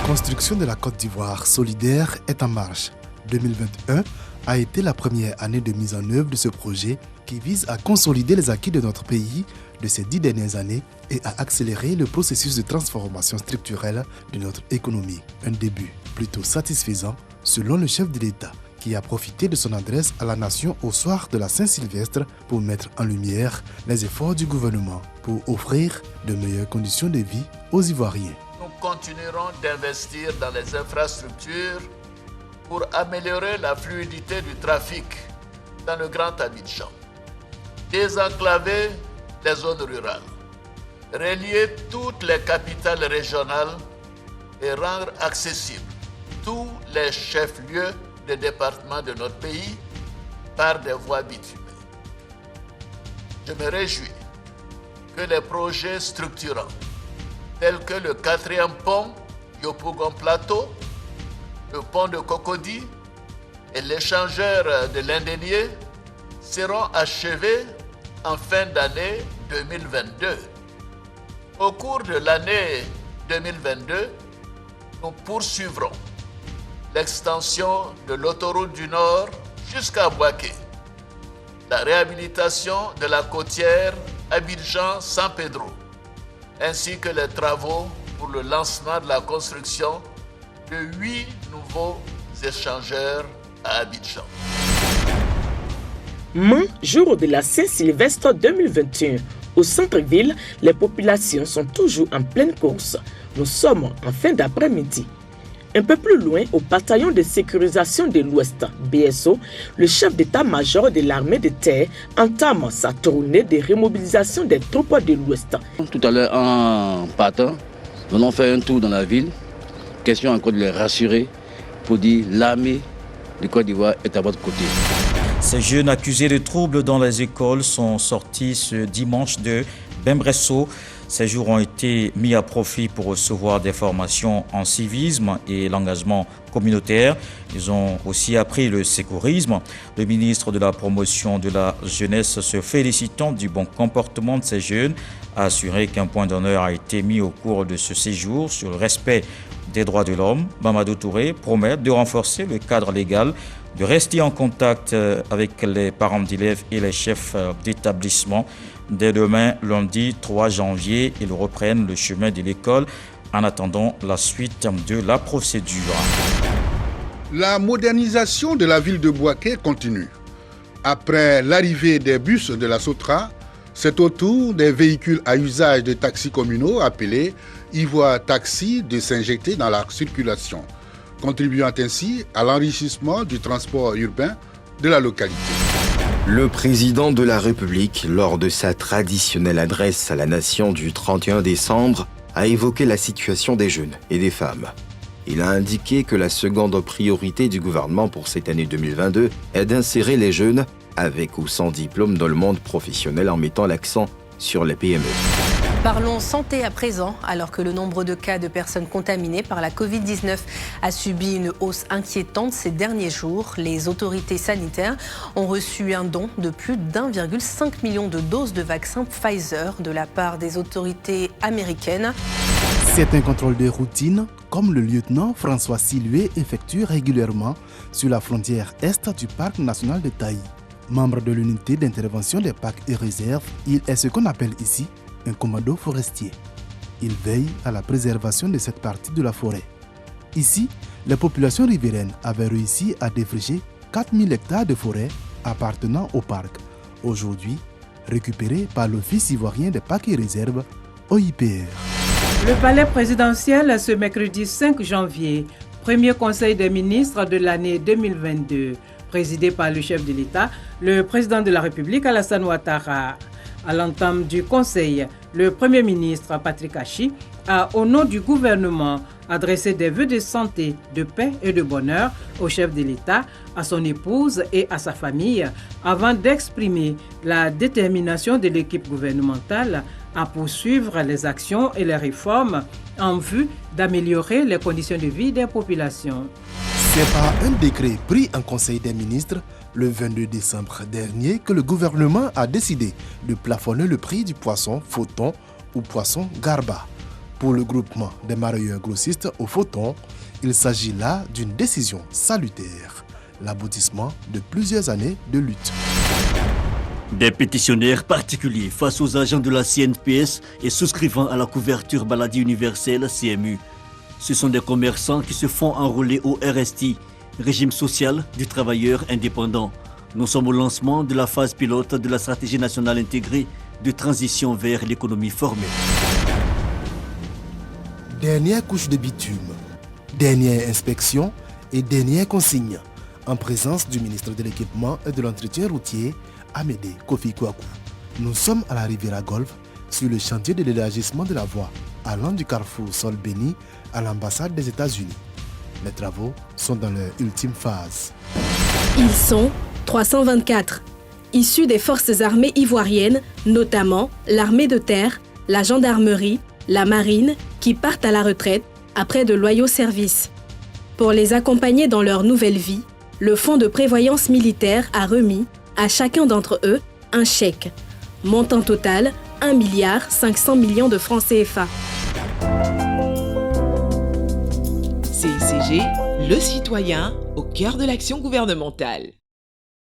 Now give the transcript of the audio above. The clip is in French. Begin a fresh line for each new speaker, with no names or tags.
construction de la Côte d'Ivoire solidaire est en marche. 2021 a été la première année de mise en œuvre de ce projet qui vise à consolider les acquis de notre pays de ces 10 dernières années et à accélérer le processus de transformation structurelle de notre économie. Un début plutôt satisfaisant selon le chef de l'État qui a profité de son adresse à la nation au soir de la Saint-Sylvestre pour mettre en lumière les efforts du gouvernement pour offrir de meilleures conditions de vie aux Ivoiriens.
Nous continuerons d'investir dans les infrastructures pour améliorer la fluidité du trafic dans le Grand Abidjan, désenclaver les zones rurales, relier toutes les capitales régionales et rendre accessibles tous les chefs-lieux de départements de notre pays par des voies bitumées. Je me réjouis que les projets structurants tels que le 4e pont Yopougon Plateau, le pont de Cocody et l'échangeur de l'Indénié seront achevés en fin d'année 2022. Au cours de l'année 2022, nous poursuivrons l'extension de l'autoroute du Nord jusqu'à Bouaké, la réhabilitation de la côtière Abidjan-San Pedro, ainsi que les travaux pour le lancement de la construction de 8 nouveaux échangeurs à Abidjan.
Jour de la Saint-Sylvestre 2021. Au centre-ville, les populations sont toujours en pleine course. Nous sommes en fin d'après-midi. Un peu plus loin, au bataillon de sécurisation de l'Ouest, BSO, le chef d'état-major de l'armée de terre entame sa tournée de remobilisation des troupes de l'Ouest.
Tout à l'heure, en partant, nous allons faire un tour dans la ville. Question encore de les rassurer pour dire l'armée de Côte d'Ivoire est à votre côté.
Ces jeunes accusés de troubles dans les écoles sont sortis ce dimanche de Bembresso. Ces jours ont été mis à profit pour recevoir des formations en civisme et l'engagement communautaire. Ils ont aussi appris le sécurisme. Le ministre de la Promotion de la Jeunesse, se félicitant du bon comportement de ces jeunes, a assuré qu'un point d'honneur a été mis au cours de ce séjour sur le respect des droits de l'homme. Mamadou Touré promet de renforcer le cadre légal, de rester en contact avec les parents d'élèves et les chefs d'établissement. Dès demain, lundi 3 janvier, ils reprennent le chemin de l'école en attendant la suite de la procédure.
La modernisation de la ville de Bouaké continue. Après l'arrivée des bus de la Sotra, c'est au tour des véhicules à usage de taxis communaux appelés Ivoire Taxi de s'injecter dans la circulation, contribuant ainsi à l'enrichissement du transport urbain de la localité.
Le président de la République, lors de sa traditionnelle adresse à la nation du 31 décembre, a évoqué la situation des jeunes et des femmes. Il a indiqué que la seconde priorité du gouvernement pour cette année 2022 est d'insérer les jeunes avec ou sans diplôme dans le monde professionnel en mettant l'accent sur les PME.
Parlons santé à présent. Alors que le nombre de cas de personnes contaminées par la Covid-19 a subi une hausse inquiétante ces derniers jours, les autorités sanitaires ont reçu un don de plus d'1,5 million de doses de vaccin Pfizer de la part des autorités américaines.
C'est un contrôle de routine, comme le lieutenant François Silué effectue régulièrement sur la frontière est du parc national de Taï. Membre de l'unité d'intervention des parcs et réserves, il est ce qu'on appelle ici un commando forestier. Il veille à la préservation de cette partie de la forêt. Ici, les populations riveraines avaient réussi à défricher 4000 hectares de forêt appartenant au parc, aujourd'hui récupérés par l'Office ivoirien des parcs et réserves, OIPR.
Le palais présidentiel ce mercredi 5 janvier, premier conseil des ministres de l'année 2022, présidé par le chef de l'État, le président de la République Alassane Ouattara. À l'entame du conseil, le premier ministre Patrick Achi a, au nom du gouvernement, adressé des vœux de santé, de paix et de bonheur au chef de l'État, à son épouse et à sa famille, avant d'exprimer la détermination de l'équipe gouvernementale à poursuivre les actions et les réformes en vue d'améliorer les conditions de vie des populations.
C'est par un décret pris en Conseil des ministres le 22 décembre dernier que le gouvernement a décidé de plafonner le prix du poisson photon ou poisson garba. Pour le groupement des mareyeurs grossistes au Photon, il s'agit là d'une décision salutaire, l'aboutissement de plusieurs années de lutte.
Des pétitionnaires particuliers face aux agents de la CNPS et souscrivant à la couverture maladie universelle CMU. Ce sont des commerçants qui se font enrôler au RST, régime social du travailleur indépendant. Nous sommes au lancement de la phase pilote de la stratégie nationale intégrée de transition vers l'économie formelle.
Dernière couche de bitume, dernière inspection et dernière consigne, en présence du ministre de l'Équipement et de l'Entretien routier, Amédée Kofi Kouakou. Nous sommes à la Riviera Golf, sur le chantier de l'élargissement de la voie allant du carrefour Sol Béni à l'ambassade des États-Unis. Les travaux sont dans leur ultime phase.
Ils sont 324, issus des forces armées ivoiriennes, notamment l'armée de terre, la gendarmerie, la marine, qui partent à la retraite après de loyaux services. Pour les accompagner dans leur nouvelle vie, le Fonds de prévoyance militaire a remis à chacun d'entre eux un chèque. Montant total, 1,5 milliard de francs CFA.
CICG, le citoyen au cœur de l'action gouvernementale.